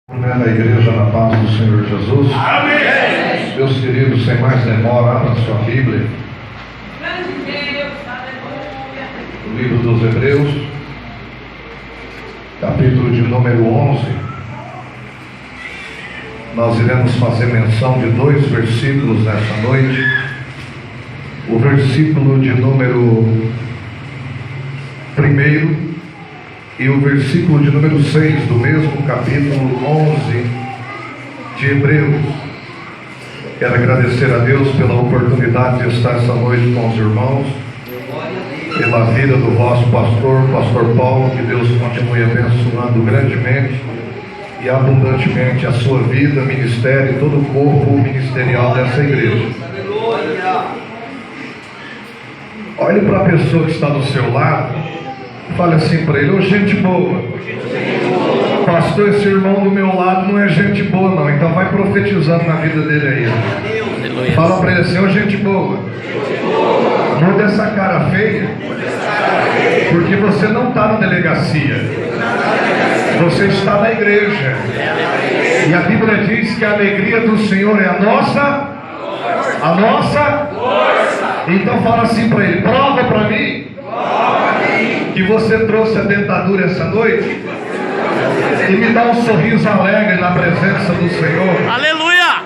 Da igreja na paz do Senhor Jesus. Amém. Meus queridos, sem mais demora, abra sua Bíblia. O livro dos Hebreus, capítulo de número 11. Nós iremos fazer menção de dois versículos nessa noite. O versículo de número 1 e o versículo de número 6 do mesmo capítulo 11 de Hebreus. Quero agradecer a Deus pela oportunidade de estar essa noite com os irmãos, pela vida do vosso pastor Paulo. Que Deus continue abençoando grandemente e abundantemente a sua vida, ministério e todo o corpo ministerial dessa igreja. Olhe para a pessoa que está do seu lado, fale assim para ele: ô gente boa. Pastor, esse irmão do meu lado não é gente boa não, então vai profetizando na vida dele aí. Fala para ele assim: ô gente boa, muda essa cara feia, porque você não está na delegacia, você está na igreja. E a Bíblia diz que a alegria do Senhor é a nossa força. Então fala assim para ele: prova para mim que você trouxe a dentadura essa noite, e me dá um sorriso alegre na presença do Senhor. Aleluia!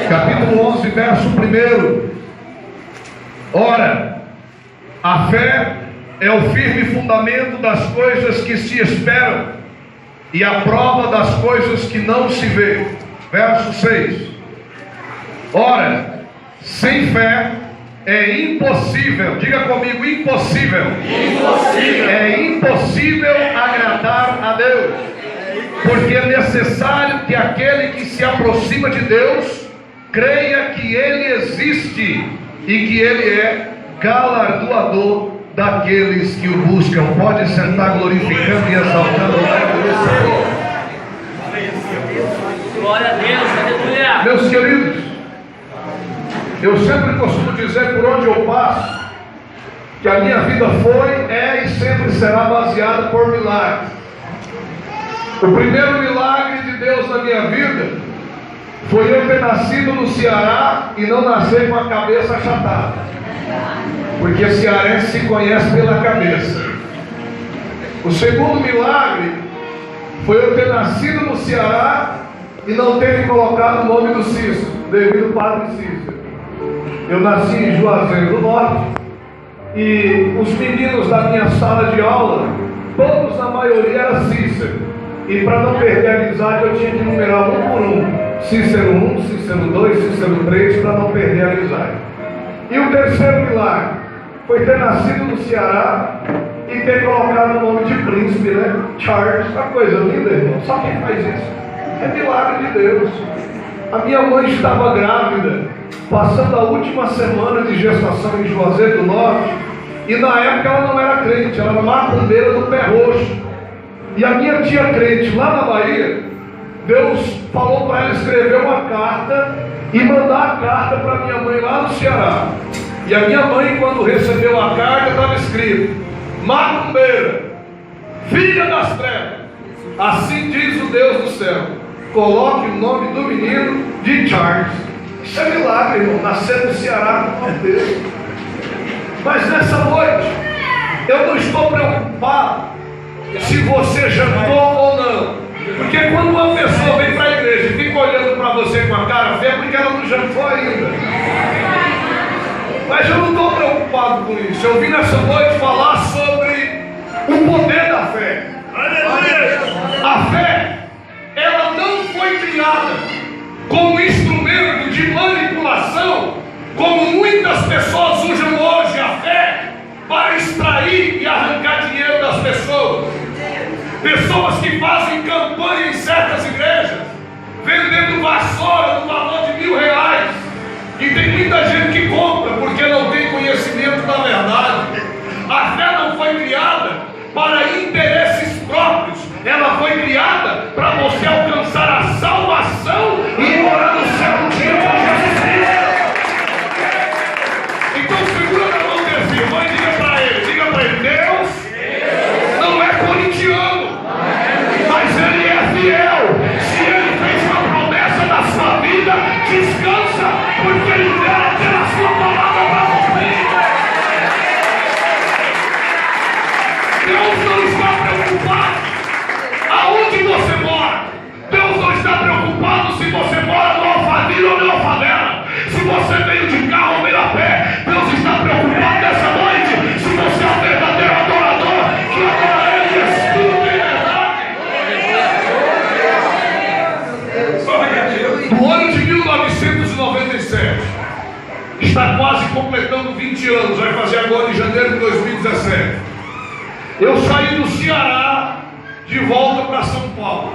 Capítulo 11, verso 1. Ora, a fé é o firme fundamento das coisas que se esperam e a prova das coisas que não se vê. Verso 6. Ora, sem fé é impossível, diga comigo: impossível. É impossível agradar a Deus, porque é necessário que aquele que se aproxima de Deus creia que Ele existe e que Ele é galardoador daqueles que o buscam. Pode sentar glorificando e exaltando o nome do Senhor. Glória a Deus, aleluia. Meus queridos, eu sempre costumo dizer por onde eu passo que a minha vida foi, é e sempre será baseada por milagres. O primeiro milagre de Deus na minha vida foi eu ter nascido no Ceará e não nascer com a cabeça achatada, porque cearense se conhece pela cabeça. O segundo milagre foi eu ter nascido no Ceará e não ter colocado o nome do Cícero, devido ao padre Cícero. Eu nasci em Juazeiro do Norte e os meninos da minha sala de aula, todos, na maioria, era Cícero. E para não perder a amizade, eu tinha que numerar um por um: Cícero 1, Cícero 2, Cícero 3, para não perder a amizade. E o terceiro milagre foi ter nascido no Ceará e ter colocado o nome de príncipe, né? Charles. Uma coisa linda, irmão. Só quem faz isso é milagre de Deus. A minha mãe estava grávida, passando a última semana de gestação em Juazeiro do Norte, e na época ela não era crente, ela era macumbeira do pé roxo. E a minha tia crente lá na Bahia, Deus falou para ela escrever uma carta e mandar a carta para minha mãe lá no Ceará. E a minha mãe, quando recebeu a carta, estava escrito: macumbeira, filha das trevas, assim diz o Deus do céu, coloque o nome do menino de Charles. Isso é milagre, irmão, nascer no Ceará com o Deus. Mas nessa noite, eu não estou preocupado se você jantou ou não, porque quando uma pessoa vem para a igreja e fica olhando para você com a cara feia, porque ela não jantou ainda. Mas eu não estou preocupado com isso. Eu vim nessa noite falar sobre o poder da fé. A fé, ela não foi criada como instrumento de manipulação, como muitas pessoas usam hoje a fé para extrair e arrancar dinheiro das pessoas. Pessoas que fazem campanha em certas igrejas, vendendo vassoura no valor de R$1.000, e tem muita gente que compra porque não tem conhecimento da verdade. A fé não foi criada para interesses próprios, ela foi criada para você alcançar a salvação e morar no céu um dia com Jesus Cristo. Então segura na mão desse irmão e diga para ele: Deus não é corintiano, mas Ele é fiel. do ano de 1997. Está quase completando 20 anos, vai fazer agora em janeiro de 2017. Eu saí do Ceará de volta para São Paulo,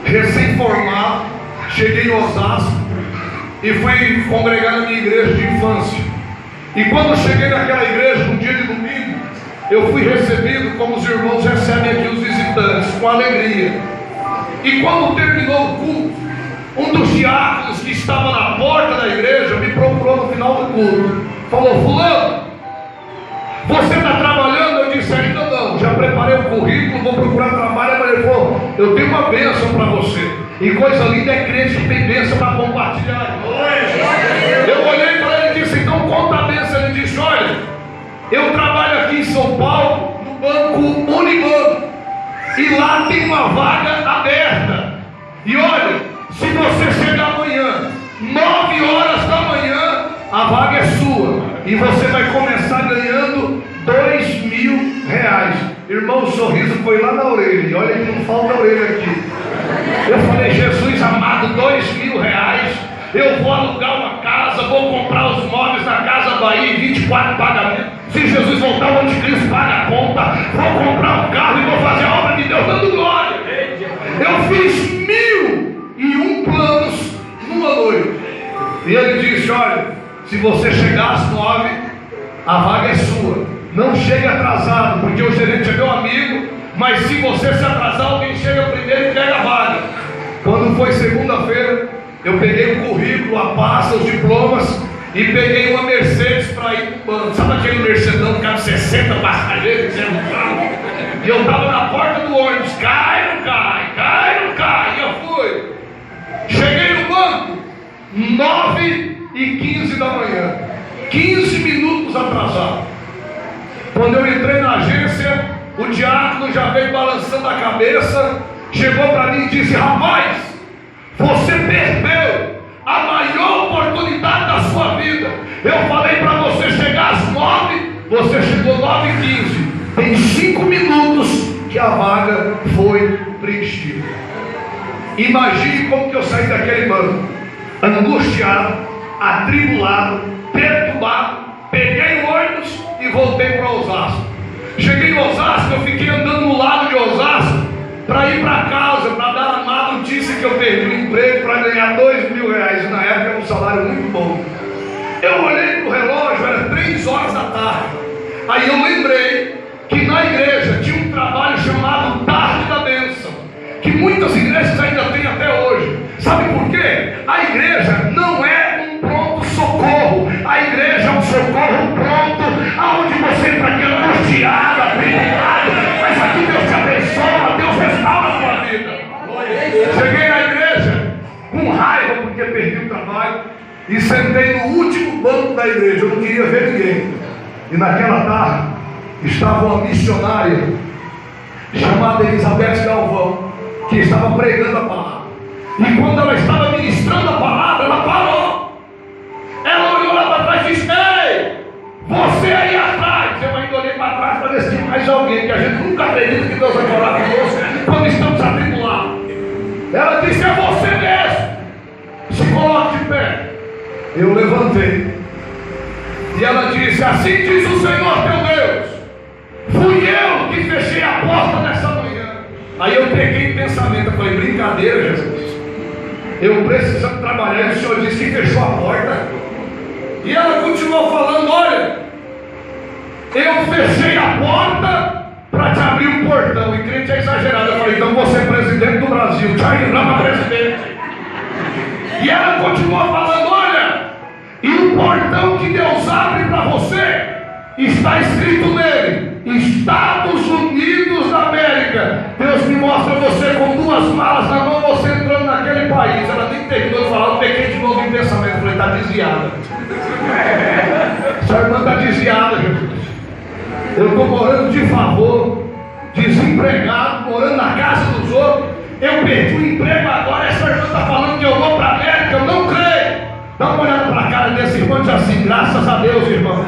recém-formado, cheguei em Osasco e fui congregar na minha igreja de infância. E quando cheguei naquela igreja, no dia de domingo, eu fui recebido como os irmãos recebem aqui os visitantes, com alegria. E quando terminou o culto, um dos diáconos que estava na porta da igreja me procurou no final do culto. Falou: fulano, você está trabalhando? Eu disse: ainda não, já preparei o currículo, vou procurar trabalho. Mas ele falou: eu tenho uma bênção para você. E coisa linda é crente que tem bênção para compartilhar. Eu olhei para ele e disse: então conta a bênção. Ele disse: olha, eu trabalho aqui em São Paulo, no banco Unibanco, e lá tem uma vaga aberta. E olha, se você chegar amanhã, 9 horas da manhã, a vaga é sua. E você vai começar ganhando R$2.000. Irmão, o sorriso foi lá na orelha. E olha que não falta orelha aqui. Eu falei: Jesus amado, R$2.000. Eu vou alugar uma casa, vou comprar os móveis na Casa Bahia em 24 pagamentos. Se Jesus voltar, o anticristo paga a conta. Vou comprar um carro e vou fazer a obra de Deus dando glória. Eu fiz 1.001 planos numa noite. E ele disse: olha, se você chegar às 9, a vaga é sua. Não chegue atrasado, porque o gerente é meu amigo. Mas se você se atrasar, alguém chega primeiro e pega a vaga. Quando foi segunda-feira, eu peguei o currículo, a pasta, os diplomas, e peguei uma Mercedes para ir para o banco. Sabe aquele Mercedão que cabe 60 passageiros dizendo carro? E eu estava na porta do ônibus: cai, não cai, cai, não cai. E eu fui. Cheguei no banco 9h15 da manhã, 15 minutos atrasado. Quando eu entrei na agência, o diácono já veio balançando a cabeça, chegou para mim e disse: rapaz, você perdeu a maior oportunidade da sua vida. Eu falei para você chegar às 9, você chegou 9h15. Em 5 minutos que a vaga foi preenchida. Imagine como que eu saí daquele banco, angustiado, atribulado, perturbado. Peguei o ônibus e voltei para Osasco. Cheguei em Osasco, eu fiquei andando no lado de Osasco para ir para casa, para dar a má notícia que eu perdi o emprego para ganhar R$2.000. Na época era um salário muito bom. Eu olhei para o relógio, era 3 horas da tarde. Aí eu lembrei que na igreja tinha um trabalho chamado Tarde da Bênção, que muitas igrejas ainda têm até hoje. Sabe por quê? A igreja não é um pronto-socorro. A igreja é um socorro pronto, aonde você está aqui angustiado, atribulado, mas aqui Deus te abençoa, Deus restaura a sua vida. Cheguei na igreja com raiva porque perdi o trabalho e sentei no último banco da igreja. Eu não queria ver ninguém. E naquela tarde estava uma missionária chamada Elizabeth Galvão, que estava pregando a palavra. E quando ela estava ministrando a palavra, ela parou. Ela olhou lá para trás e disse: ei, você aí atrás. Eu ainda olhei para trás para ver se tinha mais alguém, que a gente nunca acredita que Deus vai falar conosco quando estamos atribulados. Ela disse: é você mesmo, se coloque de pé. Eu levantei e ela disse: assim diz o Senhor teu Deus, fui eu que fechei a porta nessa manhã. Aí eu peguei pensamento, eu falei: brincadeira, Jesus, eu precisando trabalhar, e o Senhor disse que fechou a porta. E ela continuou falando: olha, eu fechei a porta para te abrir um portão. E crente é exagerado. Eu falei: então você é presidente do Brasil, Jair Rama presidente. E ela continuou falando: olha, e o portão que Deus abre para você, está escrito nele: Estados Unidos da América. Deus me mostra você com 2 malas na mão, você entrando naquele país. Ela nem terminou de falar, eu peguei de novo em pensamento. Eu falei: está desviada. Essa irmã está desviada, Jesus. Eu estou morando de favor, desempregado, morando na casa dos outros. Eu perdi o emprego agora. Essa irmã está falando que eu vou para a América. Eu não creio. Dá uma olhada para a cara desse irmão e diz assim: graças a Deus, irmão,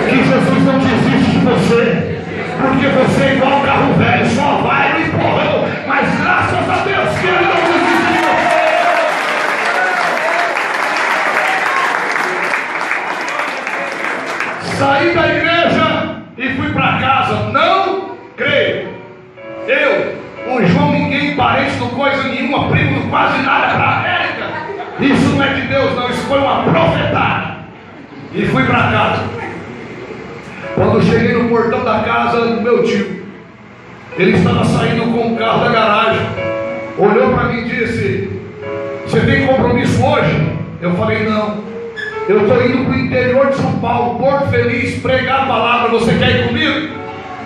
que Jesus não desiste de você, porque você é igual um carro velho, só vai no empurrão, mas graças a Deus que Ele não desiste de você. ninguém, parente do coisa nenhuma, primo do quase nada para a América. Isso não é de Deus, não, isso foi uma profetada. E fui para casa. Quando cheguei no portão da casa do meu tio, ele estava saindo com o carro da garagem, olhou para mim e disse: você tem compromisso hoje? Eu falei: não, eu estou indo para o interior de São Paulo, Porto Feliz, pregar a palavra, você quer ir comigo?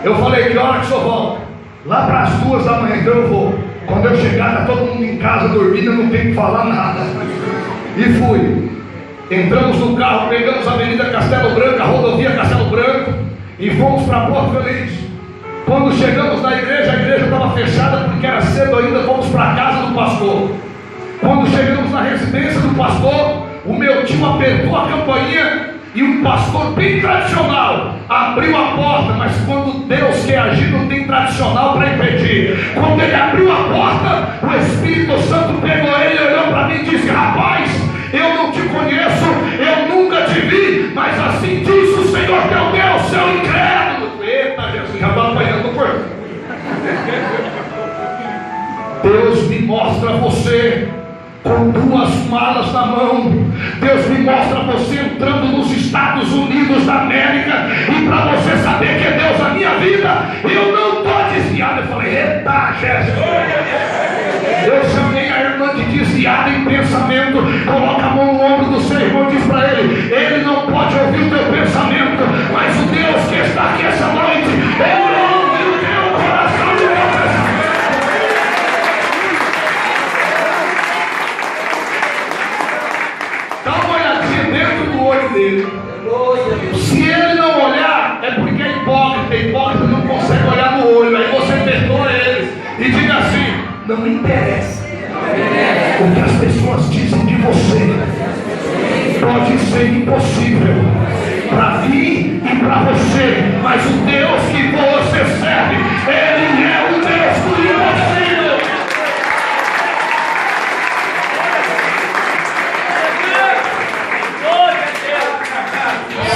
Eu falei: que hora que o senhor volta? Lá para as 2 da manhã. Então eu vou. Quando eu chegar, está todo mundo em casa dormindo, eu não tenho que falar nada. E fui. Entramos no carro, pegamos a Avenida Castelo Branco, a rodovia Castelo Branco, e fomos para Porto Feliz. Quando chegamos na igreja, a igreja estava fechada porque era cedo ainda. Fomos para a casa do pastor. Quando chegamos na residência do pastor, o meu tio apertou a campainha e um pastor bem tradicional abriu a porta. Mas quando Deus quer agir, não tem tradicional para impedir. Quando ele abriu a porta, o Espírito Santo pegou ele, olhou para mim e disse: rapaz, eu não te conheço, eu nunca te vi, mas assim diz o Senhor teu Deus, seu incrédulo. Eita Jesus, já estou apanhando o corpo. Deus me mostra você com 2 malas na mão. Deus me mostra você entrando nos Estados Unidos da América. E para você saber que é Deus na minha vida, eu não estou desviado. Eu falei: eita Jesus. Eu chamei a irmã de desviada em pensamento. Coloca a mão no ombro do seu irmão e diz para ele: ele não pode ouvir o teu pensamento, mas o Deus que está aqui essa noite, ele ouve o teu coração e o teu pensamento. Dá uma olhadinha dentro do olho dele. Se ele não olhar, é porque é hipócrita. Hipócrita não consegue olhar no olho. Aí você perdoa ele e diga assim: não me interessa o que as pessoas dizem de você. Pode ser impossível para mim e para você, mas o Deus que você serve, ele é o Deus do impossível.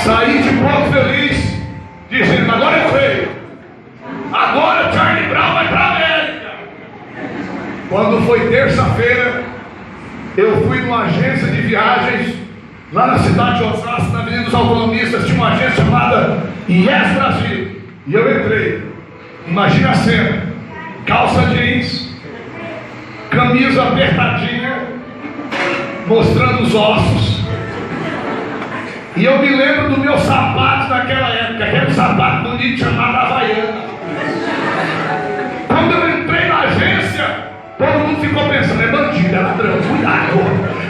Saí de Porto Feliz dizendo: agora eu creio, agora Charlie Brown vai para a América. Quando foi terça-feira, eu fui numa agência de viagens lá na cidade de Osasco, na Avenida dos Autonomistas. Tinha uma agência chamada Yes Brasil, e eu entrei. Imagina a cena: calça jeans, camisa apertadinha, mostrando os ossos. E eu me lembro do meu sapato daquela época, aquele sapato bonito chamado Havaiana. Quando eu entrei na agência, todo mundo ficou pensando: é bandido, é ladrão, cuidado,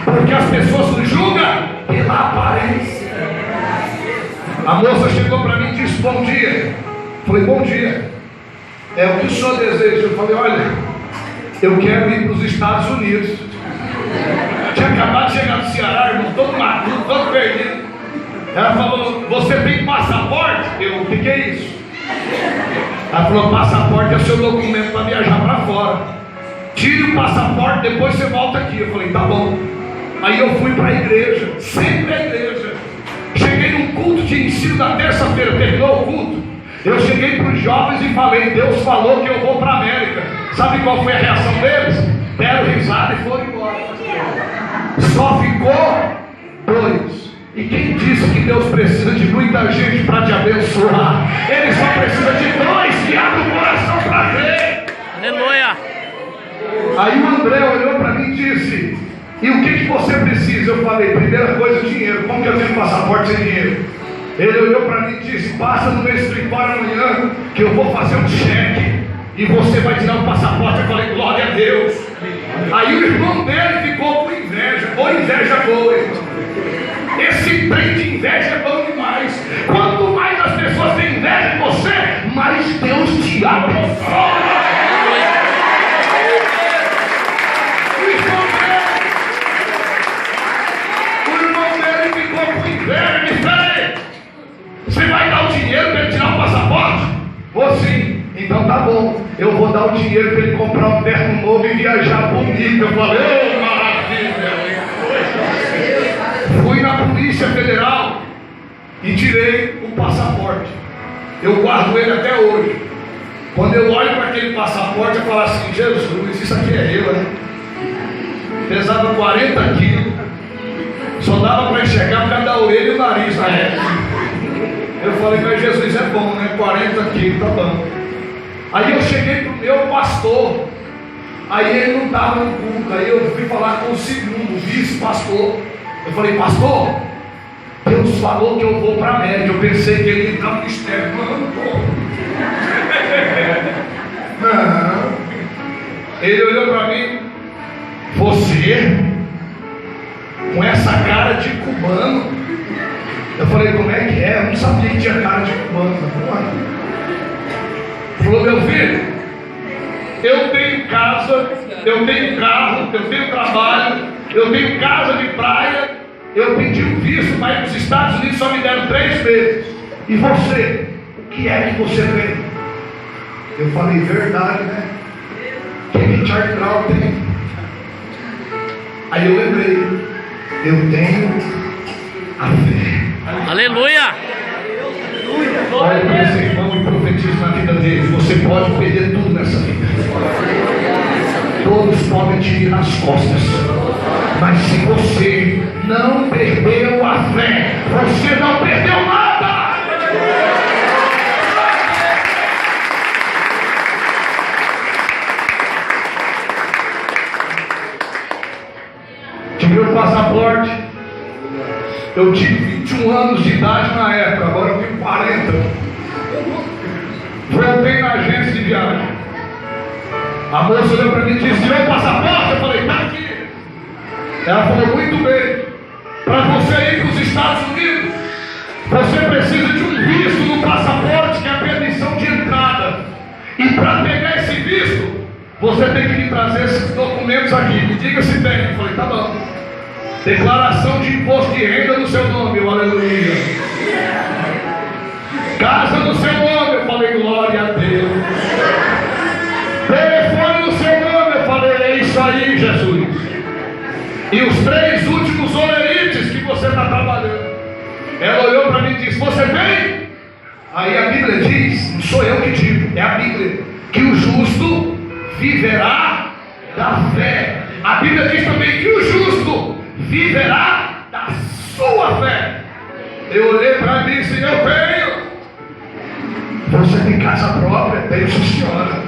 porque as pessoas nos julgam pela aparência. A moça chegou para mim e disse: bom dia. Falei: bom dia, é o que o senhor deseja? Eu falei: olha, eu quero ir para os Estados Unidos. Tinha acabado de chegar do Ceará, irmão, todo maluco, todo perdido. Ela falou: você tem passaporte? Eu: o que é isso? Ela falou: passaporte é o seu documento para viajar para fora. Tire o passaporte, depois você volta aqui. Eu falei: tá bom. Aí eu fui para a igreja, sempre a igreja. Cheguei num culto de ensino da terça-feira, terminou o culto. Eu cheguei para os jovens e falei: Deus falou que eu vou para a América. Sabe qual foi a reação deles? Deram risada e foram embora. Só ficou 2. E quem disse que Deus precisa de muita gente para te abençoar? Ele só precisa de 2 que abrem o coração para crer. Aleluia. Aí o André olhou para mim e disse: e o que você precisa? Eu falei: primeira coisa, dinheiro. Como que eu tenho passaporte sem dinheiro? Ele olhou para mim e disse: passa no meu escritório amanhã, que eu vou fazer um cheque e você vai tirar o passaporte. Eu falei: glória a Deus. Aí o irmão dele ficou com inveja. Ou inveja boa, irmão. Esse trem de inveja é bom demais. Quanto mais as pessoas têm inveja de você, mais Deus te abençoa. O irmão dele ficou com inveja. Me falei: você vai dar o dinheiro para ele tirar o passaporte? Vou sim. Então tá bom, eu vou dar o dinheiro para ele comprar um terno novo e viajar comigo. Eu falei: ô, maravilha. Fui na Polícia Federal e tirei o passaporte. Eu guardo ele até hoje. Quando eu olho para aquele passaporte, eu falo assim: Jesus, isso aqui é eu, né? Pesava 40 quilos, só dava para enxergar por causa da orelha e o nariz na época. Eu falei: mas Jesus é bom, né? 40 quilos, tá bom. Aí eu cheguei para o meu pastor, aí ele não estava no culto, aí eu fui falar com o segundo, o vice-pastor. Eu falei: pastor, Deus falou que eu vou para a América. Eu pensei que ele ia entrar no mistério. Não. Ele olhou para mim: você, com essa cara de cubano. Eu falei: como é que é? Eu não sabia que tinha cara de cubano. Ele falou: meu filho, eu tenho casa, eu tenho carro, eu tenho trabalho, eu tenho casa de praia. Eu pedi um visto para ir para os Estados Unidos, só me deram 3 meses. E você, o que é que você tem? Eu falei: verdade, né? Que Charlie Brown tem? Aí eu lembrei: eu tenho a fé. Aleluia! Olha para esse irmão e profetiza na vida dele: você pode perder tudo nessa vida. Todos podem te ir nas costas, mas se você não perdeu a fé, você não perdeu nada. Tirei o passaporte. Eu tive 21 anos de idade na época, agora eu tenho 40. Voltei na agência de viagem. A moça olhou para mim e disse: tirou o passaporte? Eu falei: está aqui. Ela falou: muito bem. Para você ir para os Estados Unidos, você precisa de um visto no passaporte, que é a permissão de entrada. E para pegar esse visto, você tem que me trazer esses documentos aqui. Me diga se tem. Eu falei: tá bom. Declaração de imposto de renda no seu nome. Eu, aleluia. Casa no seu nome. Eu falei: glória a Deus. Telefone no seu nome. Eu falei: é isso aí, Jesus. E os 3 últimos olerites que você está trabalhando. Ela olhou para mim e disse: você vem? Aí a Bíblia diz, não sou eu que digo, é a Bíblia, que o justo viverá da fé. A Bíblia diz também que o justo viverá da sua fé. Eu olhei para mim e disse: eu tenho. Você tem casa própria? Tenho, sim, senhora.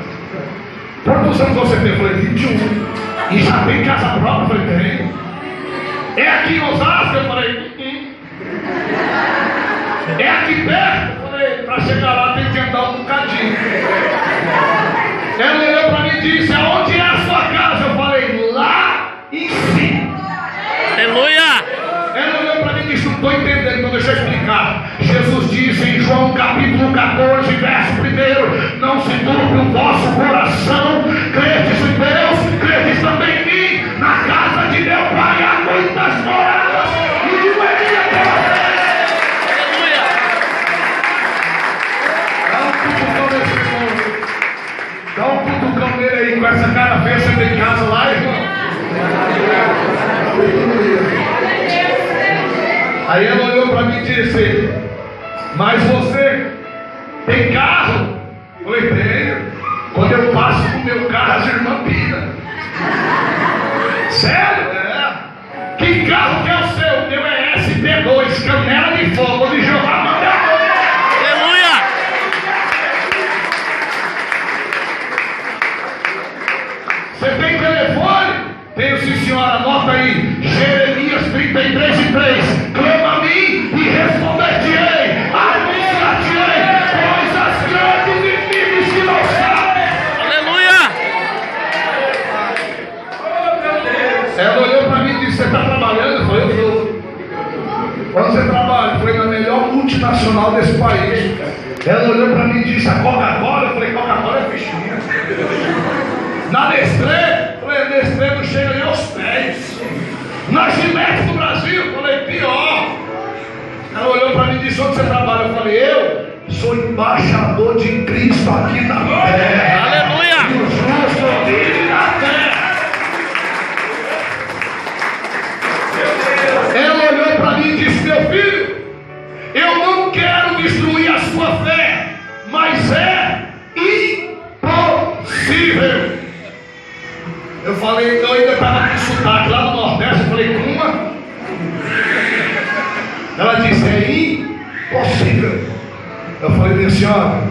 Quantos anos você tem? Eu falei: 21. E já tem casa própria? Eu falei: tem. É aqui em Osasco? Eu falei: É aqui perto? Eu falei: para chegar lá tem que andar um bocadinho. Ela olhou para mim e disse: aonde é a sua casa? Eu falei: lá em cima. Aleluia! Ela olhou para mim e disse: não estou entendendo, então deixa eu explicar. Jesus disse em João capítulo 14, verso 1: não se turbe o vosso coração, credes em Deus, credes também em mim. Na casa de meu pai há muitas moradas, e não é minha pela fé. Aleluia! Dá um cutucão nele aí, com essa cara feia. Você tem casa lá, irmão? Aí ela olhou para mim e disse: mas você tem carro? Eu falei: tenho. Quando eu passo com o meu carro, as irmãs piram. Sério? É. Que carro que é o seu? O meu é ST2, canela de fogo de Jeová. Aleluia! Você tem telefone? Tenho, sim, senhora. Anota aí: Jeremias 33:3. Clama a mim e responder-te-ei, anunciar-te-ei coisas grandes e firmes que não sabem. Aleluia! Ela olhou para mim e disse: você está trabalhando? Eu falei: eu estou. Onde você trabalha? Eu falei: na melhor multinacional desse país. Ela olhou para mim e disse: a Coca-Cola? Eu falei: Coca-Cola é fichinha. Na Nestlé? Eu falei: a Nestlé não chega nem aos pés. Na Gillette do Brasil? Eu falei: pior. Ela olhou para mim e disse: onde você trabalha? Eu falei: eu sou embaixador de Cristo aqui na terra. Aleluia! E o justo vive na terra. Ela olhou para mim e disse: meu filho, eu não quero destruir a sua fé, mas é Eu falei, eu ainda estava com sotaque lá do Nordeste, eu falei, uma. Ela disse, é impossível. Eu falei, minha senhora,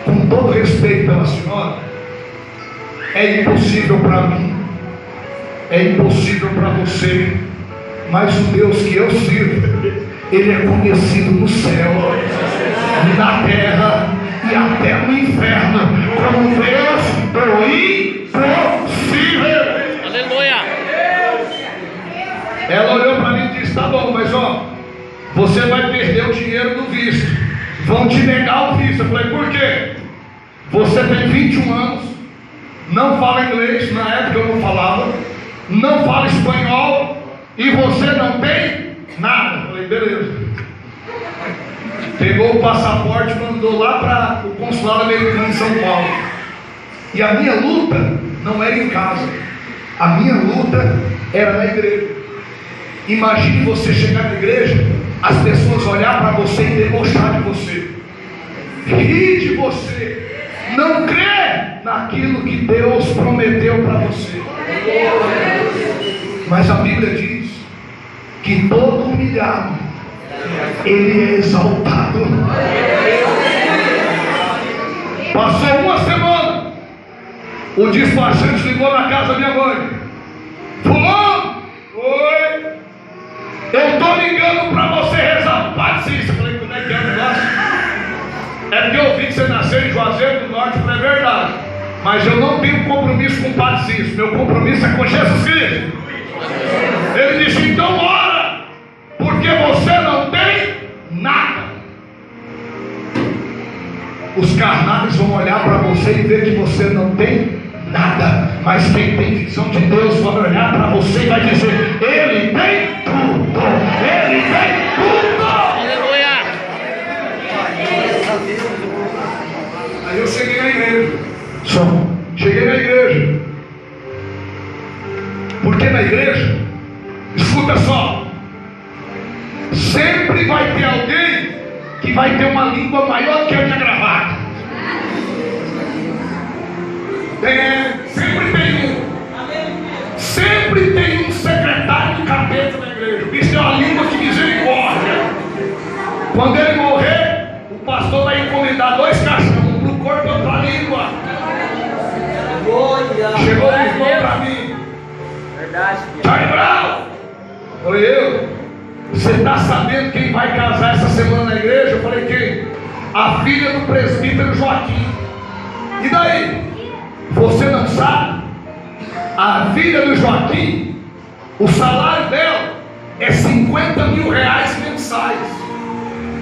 com todo respeito pela senhora, é impossível para mim, é impossível para você, mas o Deus que eu sirvo, Ele é conhecido no céu, na terra e até no inferno, como Deus do impossível. Aleluia. Ela olhou para mim e disse, tá bom, mas ó, você vai perder o dinheiro do visto, vão te negar o visto. Eu falei, por quê? Você tem 21 anos, não fala inglês, na época eu não falava, não fala espanhol e você não tem nada. Eu falei, beleza. Pegou o passaporte e mandou lá para o consulado americano em São Paulo. E a minha luta não era em casa, a minha luta era na igreja. Imagine você chegar na igreja, as pessoas olhar para você e debochar de você, rir de você, não crer naquilo que Deus prometeu para você. Mas a Bíblia diz que todo humilhado, ele é exaltado. Passou uma semana, o despachante ligou na casa da minha mãe. Fulano, oi, eu estou ligando para você rezar o Padre Cícero. Eu falei, como é que é o negócio? É porque eu vi que você nasceu em Juazeiro do Norte. Eu falei, é verdade, mas eu não tenho compromisso com o Padre Cícero, meu compromisso é com Jesus Cristo. Ele disse, então ora, porque você não tem nada. Os carnais vão olhar para você e ver que você não tem nada, mas quem tem visão de Deus vai olhar para você e vai dizer, Ele tem tudo, Ele tem tudo. Aleluia. Aí eu cheguei na igreja, cheguei na igreja, porque na igreja, escuta só, sempre vai ter alguém que vai ter uma língua maior que a minha gravata. Sempre tem um secretário de capeta na igreja. O bicho tem uma língua de misericórdia. Quando ele morrer, o pastor vai encomendar 2 caixões, um para o corpo e outro para a língua. Chegou o irmão para mim. Charlie Brown, oi, eu. Você está sabendo quem vai casar essa semana na igreja? Eu falei, quem? A filha do presbítero Joaquim. E daí? Você não sabe? A filha do Joaquim, o salário dela é 50 mil reais mensais.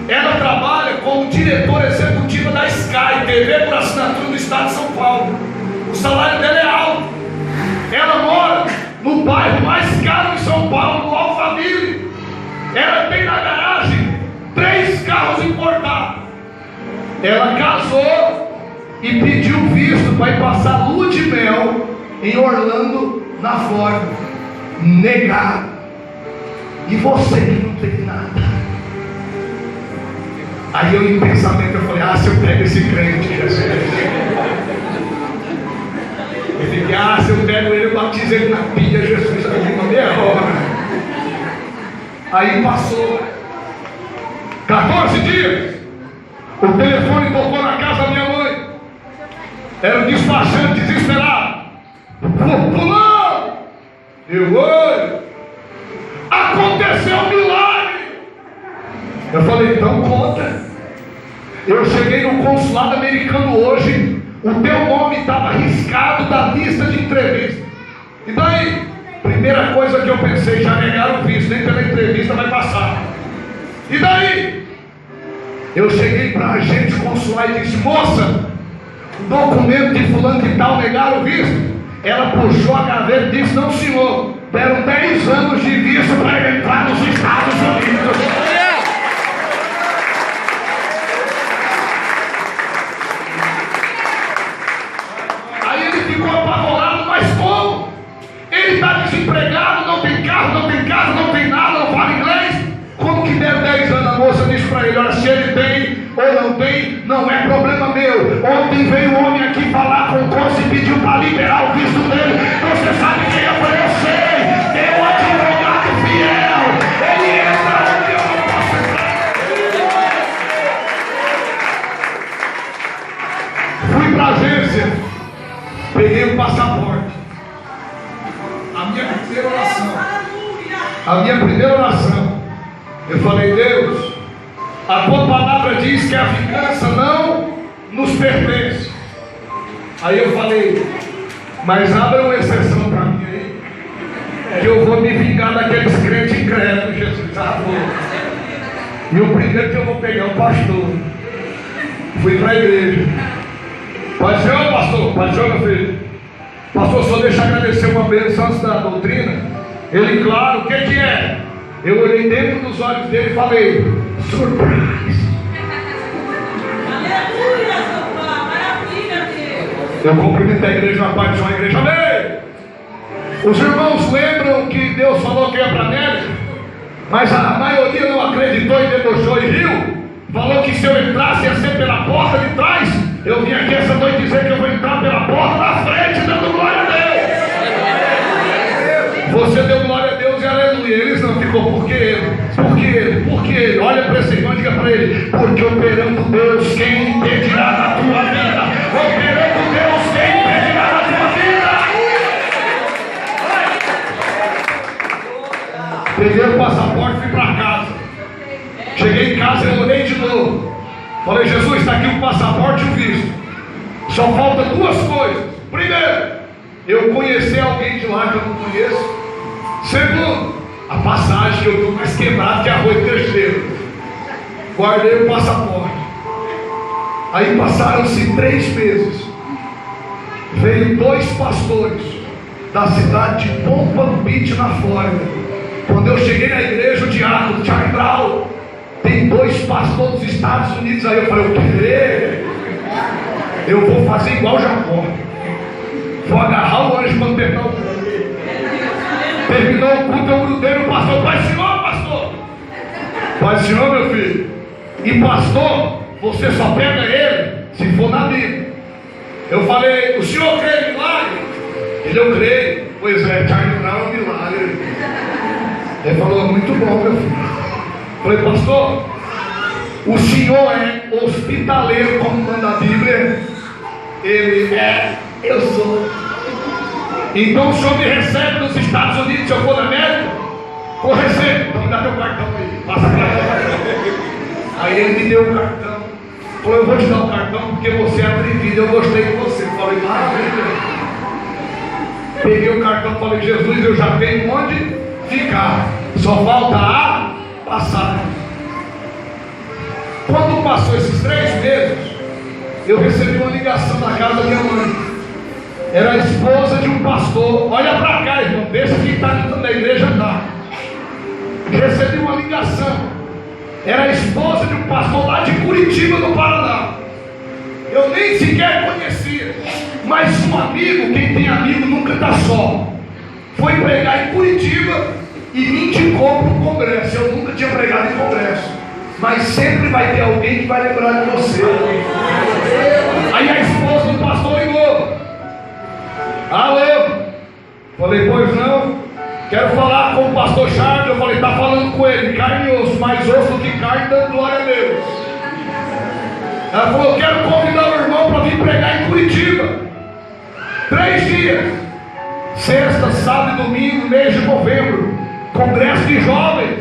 Ela trabalha como diretora executiva da Sky TV por assinatura do estado de São Paulo. O salário dela é alto. Ela mora no bairro mais caro de São Paulo, no Alphaville. Ela tem na garagem 3 carros importados. Ela casou e pediu visto para ir passar lua de mel em Orlando, na Flórida. Negado. E você que não tem nada. Aí eu em pensamento eu falei, se eu pego esse crente, Jesus. Eu fiquei, se eu pego ele, eu batizo ele na pilha, Jesus, aqui uma meia hora. Aí passou 14 dias. O telefone tocou na casa da minha mãe. Era o despachante desesperado. Fulano, oi, aconteceu um milagre. Eu falei, então conta. Eu cheguei no consulado americano hoje, o teu nome estava riscado da lista de entrevista. E daí? Primeira coisa que eu pensei, já negaram o visto, nem pela entrevista vai passar. E daí? Eu cheguei para a agente consular e disse, moça, o documento de fulano de tal negaram o visto. Ela puxou a gaveta e disse, não senhor, deram 10 anos de visto para ele entrar nos Estados Unidos. Aí ele ficou apavorado, mas como? Ele está desempregado, não tem carro, não tem casa, não tem nada, não fala inglês. Como que deram 10 anos? A moça disse para ele, olha, se ele tem ou não tem, não é problema meu. Ontem veio um homem aqui falar com o cônsul e pediu para liberar o visto dele. Você primeira oração. A minha primeira oração. Eu falei, Deus, a tua palavra diz que a vingança não nos pertence. Aí eu falei, mas abra uma exceção para mim aí, que eu vou me vingar daqueles crentes incrédulos, Jesus. E o primeiro que eu vou pegar é o pastor. Fui para a igreja. Pai do Senhor, pastor. Pai do Senhor, meu filho. Pastor, só deixa eu agradecer uma bênção antes da doutrina. Ele, claro, o que é? Eu olhei dentro dos olhos dele e falei, surprise. Aleluia, maravilha, Deus. Eu cumprimentei a igreja na parte de uma igreja. Amém. Os irmãos lembram que Deus falou que ia para Nélia, mas a maioria não acreditou e debochou e riu. Falou que se eu entrasse ia ser pela porta de trás. Eu vim aqui essa noite dizer que eu vou entrar pela porta da frente, dando glória a Deus. Você deu glória a Deus e aleluia. Eles não ficou porque ele. Olha para esse irmão e diga para ele, porque operando Deus, quem impedirá na tua vida? Operando Deus, quem impedirá na tua vida? Peguei o passaporte e fui para casa. Cheguei em casa e olhei de novo. Falei, Jesus, está aqui o passaporte e o visto. Só falta duas coisas. Primeiro, eu conhecer alguém de lá que eu não conheço. Segundo, a passagem que eu estou mais quebrado que arroz terceiro. Guardei o passaporte. Aí passaram-se 3 meses. Veio 2 pastores da cidade de Palm Beach, na Flórida. Quando eu cheguei na igreja, o diácono Charlie Brown, tem 2 pastores dos Estados Unidos. Aí eu falei, o quê? Eu vou fazer igual Jacó. Vou agarrar o anjo quando terminar o culto. Terminou o culto, eu grudei no pastor. Pai do Senhor, pastor. Pai do Senhor, meu filho. E pastor, você só pega ele se for na Bíblia. Eu falei, o senhor crê em milagre? Ele, eu creio. Pois é, Charlie Brown é um milagre. Ele falou, muito bom, meu filho. Falei, pastor, o senhor é hospitaleiro como manda a Bíblia? Ele é, eu sou. Então o senhor me recebe nos Estados Unidos se eu for na América? Eu recebo. Então me dá teu cartão aí. Passa pra ele. Aí ele me deu o cartão. Falou, eu vou te dar o cartão porque você é atrevido. Eu gostei de você. Falei, maravilha. Peguei o cartão e falei, Jesus, eu já tenho onde ficar. Só falta a passagem. Quando passou esses 3 meses, eu recebi uma ligação da casa da minha mãe. Era a esposa de um pastor. Olha para cá, irmão, deixa quem está dentro da igreja andar. Recebi uma ligação. Era a esposa de um pastor lá de Curitiba, no Paraná. Eu nem sequer conhecia, mas um amigo, quem tem amigo nunca está só, foi pregar em Curitiba e me indicou para o congresso. Eu nunca tinha pregado em congresso, mas sempre vai ter alguém que vai lembrar de você. Aí a esposa do pastor ligou. Alô? Falei, pois não? Quero falar com o pastor Charles. Eu falei, está falando com ele, carne e osso, mais osso do que carne, dando glória a Deus. Ela falou, eu quero convidar o irmão para vir pregar em Curitiba. 3 dias, sexta, sábado e domingo, mês de novembro, congresso de jovens.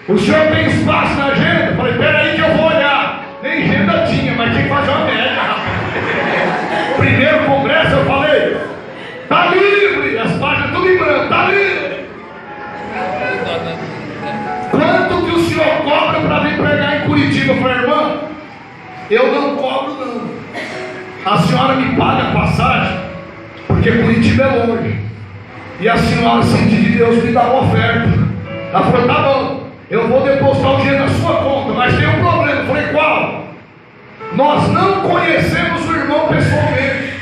O senhor tem espaço na agenda? Falei, peraí que eu vou olhar. Nem agenda tinha, mas tinha que fazer uma média. Primeiro congresso eu falei, está livre, as páginas tudo em branco, está livre. Quanto que o senhor cobra para vir pregar em Curitiba? Eu falei, irmã, eu não cobro não. A senhora me paga a passagem, porque Curitiba é longe. E a senhora, sente de Deus, me dá uma oferta. Ela falou, tá bom, eu vou depositar o dinheiro na sua conta, mas tem um problema. Eu falei, qual? Nós não conhecemos o irmão pessoalmente.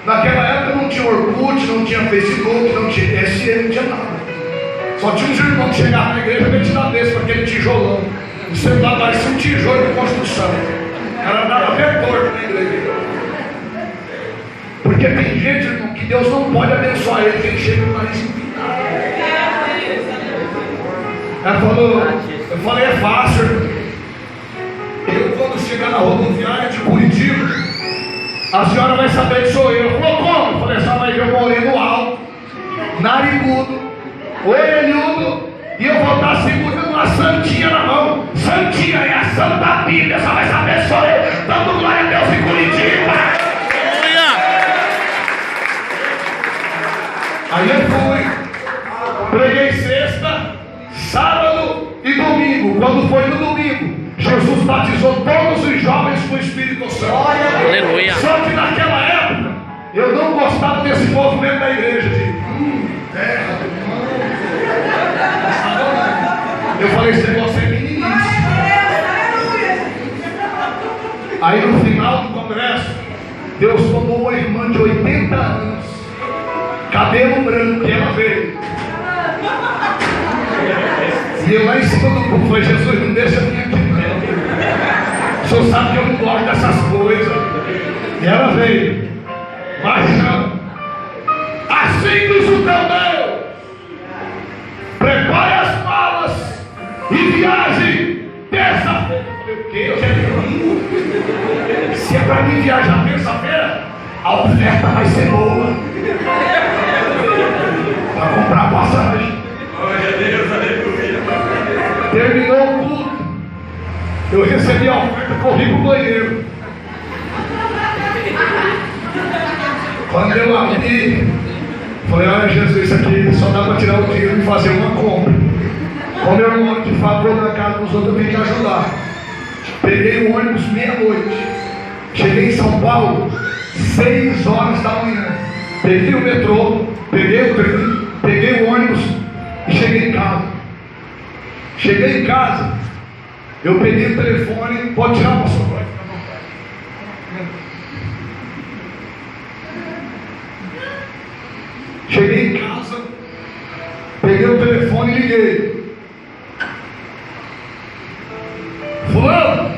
Naquela época não tinha Orkut, não tinha Facebook, não tinha SM, não tinha nada. Só tinha uns irmãos que chegavam na igreja e tiravam desse para aquele tijolão. E você lá parecia um tijolo de construção. Era nada até torto na igreja. Porque tem gente, irmão, que Deus não pode abençoar ele, que ele chega no nariz empinado. Ela falou, eu falei, é fácil, irmão. Eu, quando chegar na rodoviária de Curitiba, a senhora vai saber que sou eu. Ela falou, como? Eu falei, essa vai ver, eu morei no alto, narigudo, orelhudo, e eu vou estar segurando uma santinha na mão. Santinha é a Santa Bíblia, só vai saber só eu, dando glória a Deus em Curitiba. Aleluia. Aí eu fui, preguei sexta, sábado e domingo. Quando foi no domingo, Jesus batizou todos os jovens com o Espírito Santo. Aleluia. Só que naquela época, eu não gostava desse movimento da igreja. Eu falei, esse negócio é meninice. Aí no final do congresso, Deus tomou uma irmã de 80 anos, cabelo branco, e ela veio. E eu lá em cima do púlpito falei, Jesus, não deixa eu vir aqui não. O senhor sabe que eu não gosto dessas coisas. E ela veio, marchando. Assim diz o teu Deus, prepare as malas e viaje terça-feira. O quê? Hoje é domingo. Se é para mim viajar terça-feira, a oferta vai ser boa. Para comprar passagem. Terminou o culto, eu recebi a oferta, corri pro banheiro. Quando eu abri, falei, olha Jesus, isso aqui só dá para tirar o dinheiro e fazer uma compra. Como eu moro de favor na casa dos outros, eu tenho que ajudar. Peguei o ônibus meia-noite, cheguei em São Paulo 6 horas da manhã. Peguei o metrô, peguei o trem, peguei o ônibus e cheguei em casa. Cheguei em casa, eu peguei o telefone, pode tirar, pastor? Cheguei em casa, peguei o telefone e liguei. Fulano,